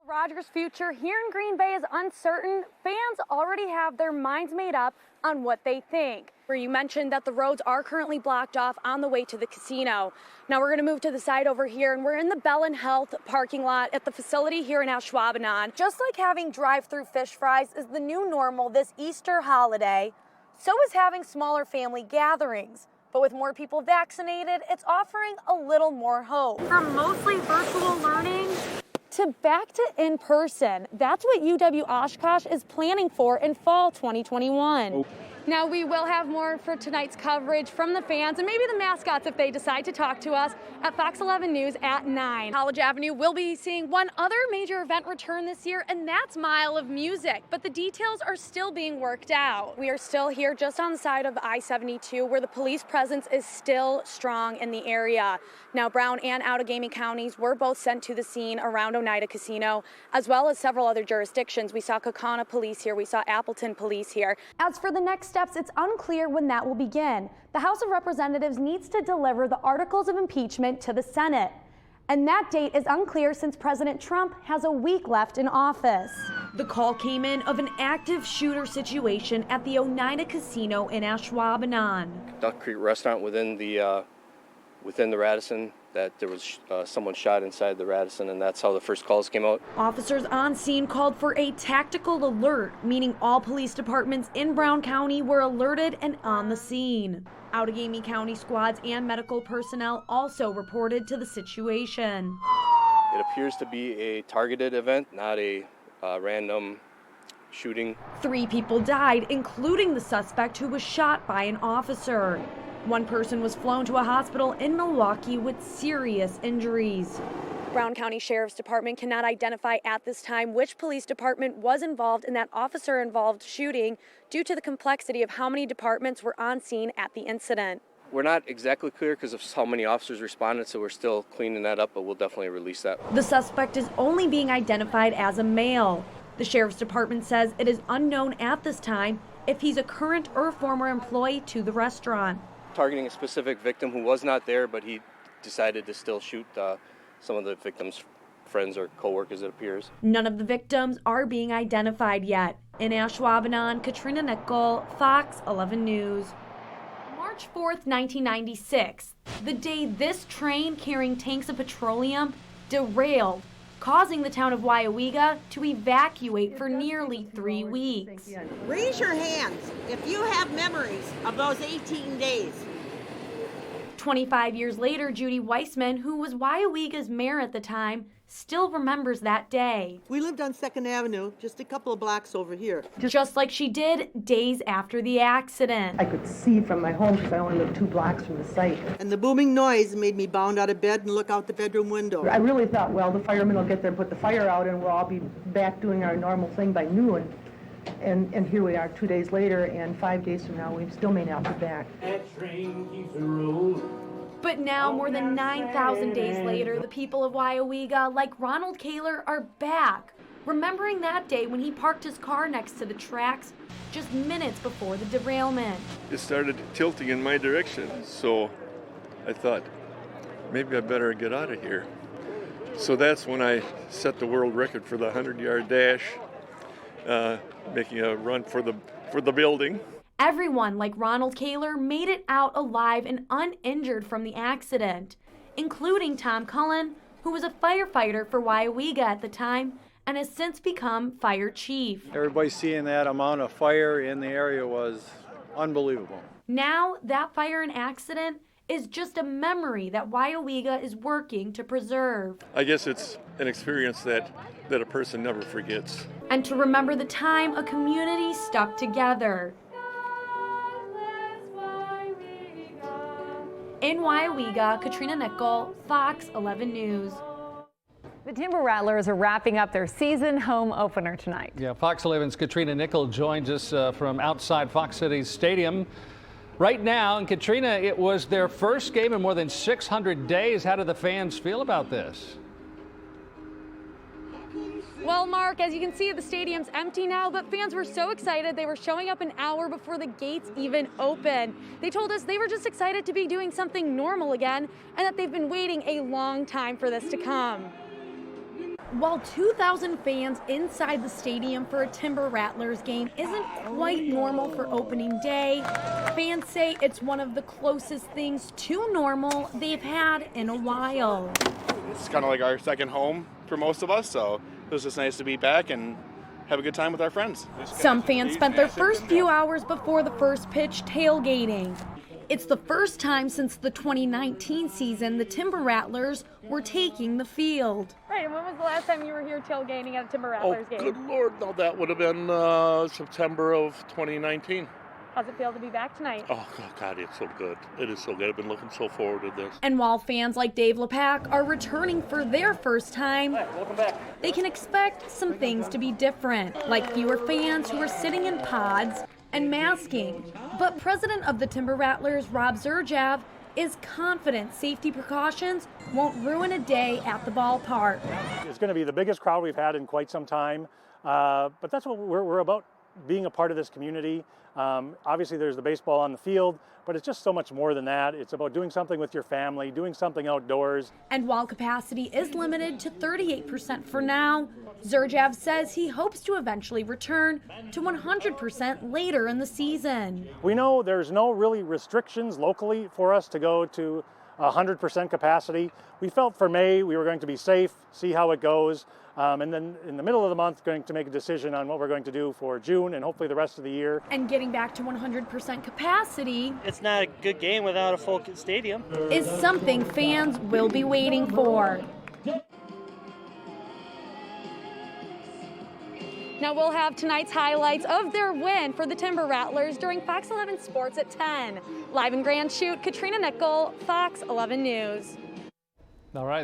Rogers' future here in Green Bay is uncertain. Fans already have their minds made up on what they think. Where you mentioned that the roads are currently blocked off on the way to the casino. Now we're going to move to the side over here, and we're in the Bell and Health parking lot at the facility here in Ashwaubenon. Just like having drive-through fish fries is the new normal this Easter holiday, so is having smaller family gatherings. But with more people vaccinated, it's offering a little more hope. From mostly virtual learning to back to in-person, that's what UW-Oshkosh is planning for in fall 2021. Now we will have more for tonight's coverage from the fans and maybe the mascots if they decide to talk to us at Fox 11 News at 9. College Avenue will be seeing one other major event return this year, and that's Mile of Music, but the details are still being worked out. We are still here just on the side of I-72 where the police presence is still strong in the area. Now Brown and Outagamie counties were both sent to the scene around Oneida Casino, as well as several other jurisdictions. We saw Kaukauna police here, we saw Appleton police here. As for the next steps, it's unclear when that will begin. The House of Representatives needs to deliver the articles of impeachment to the Senate. And that date is unclear since President Trump has a week left in office. The call came in of an active shooter situation at the Oneida Casino in Ashwaubenon. Duck Creek restaurant within the Radisson, that there was someone shot inside the Radisson, and that's how the first calls came out. Officers on scene called for a tactical alert, meaning all police departments in Brown County were alerted and on the scene. Outagamie County squads and medical personnel also reported to the situation. It appears to be a targeted event, not a random shooting. 3 people died, including the suspect who was shot by an officer. One person was flown to a hospital in Milwaukee with serious injuries. Brown County Sheriff's Department cannot identify at this time which police department was involved in that officer-involved shooting due to the complexity of how many departments were on scene at the incident. We're not exactly clear because of how many officers responded, so we're still cleaning that up, but we'll definitely release that. The suspect is only being identified as a male. The Sheriff's Department says it is unknown at this time if he's a current or former employee to the restaurant. Targeting a specific victim who was not there, but he decided to still shoot some of the victim's friends or co-workers, it appears. None of the victims are being identified yet. In Ashwaubenon, Katrina Nickell, Fox 11 News. March 4th, 1996, the day this train carrying tanks of petroleum derailed, causing the town of Wyoega to evacuate for nearly 3 weeks. Raise your hands if you have memories of those 18 days. 25 years later, Judy Weissman, who was Wyoega's mayor at the time, still remembers that day. We lived on 2nd Avenue, just a couple of blocks over here. Just like she did days after the accident. I could see from my home because I only lived 2 blocks from the site. And the booming noise made me bound out of bed and look out the bedroom window. I really thought, well, the firemen will get there and put the fire out and we'll all be back doing our normal thing by noon. And here we are 2 days later, and 5 days from now, we still may not be back. That train keeps rolling. But now, more than 9,000 days later, the people of Wyoega, like Ronald Kaler, are back, remembering that day when he parked his car next to the tracks just minutes before the derailment. It started tilting in my direction, so I thought, maybe I better get out of here. So that's when I set the world record for the 100-yard dash, making a run for the building. Everyone, like Ronald Kaler, made it out alive and uninjured from the accident, including Tom Cullen, who was a firefighter for Wyoega at the time and has since become fire chief. Everybody seeing that amount of fire in the area was unbelievable. Now, that fire and accident is just a memory that Wyoega is working to preserve. I guess it's an experience that a person never forgets. And to remember the time a community stuck together. In Wyoega, Katrina Nickell, Fox 11 News. The Timber Rattlers are wrapping up their season home opener tonight. Yeah, Fox 11's Katrina Nickell joins us from outside Fox Cities Stadium right now. And Katrina, it was their first game in more than 600 days. How do the fans feel about this? Well, Mark, as you can see, the stadium's empty now, but fans were so excited they were showing up an hour before the gates even opened. They told us they were just excited to be doing something normal again and that they've been waiting a long time for this to come. While 2,000 fans inside the stadium for a Timber Rattlers game isn't quite normal for opening day, fans say it's one of the closest things to normal they've had in a while. It's kind of like our second home for most of us, so it was just nice to be back and have a good time with our friends. Some fans spent their first few hours before the first pitch tailgating. It's the first time since the 2019 season the Timber Rattlers were taking the field. Right, and when was the last time you were here tailgating at a Timber Rattlers game? Good Lord, no, that would have been September of 2019. How's it feel to be back tonight? Oh, God, it's so good. It is so good. I've been looking so forward to this. And while fans like Dave LePack are returning for their first time, Welcome back. they can expect some things to be different, like fewer fans who are sitting in pods and masking. But president of the Timber Rattlers, Rob Zurjav, is confident safety precautions won't ruin a day at the ballpark. It's going to be the biggest crowd we've had in quite some time, but that's what we're about, being a part of this community. Obviously there's the baseball on the field, but it's just so much more than that. It's about doing something with your family, doing something outdoors. And while capacity is limited to 38% for now, Zurjav says he hopes to eventually return to 100% later in the season. We know there's no really restrictions locally for us to go to 100% capacity. We felt for May we were going to be safe, see how it goes, and then in the middle of the month going to make a decision on what we're going to do for June and hopefully the rest of the year. And getting back to 100% capacity, It's not a good game without a full stadium. is something fans will be waiting for. Now we'll have tonight's highlights of their win for the Timber Rattlers during Fox 11 Sports at 10. Live in Grand Chute, Katrina Nickell, Fox 11 News. All right.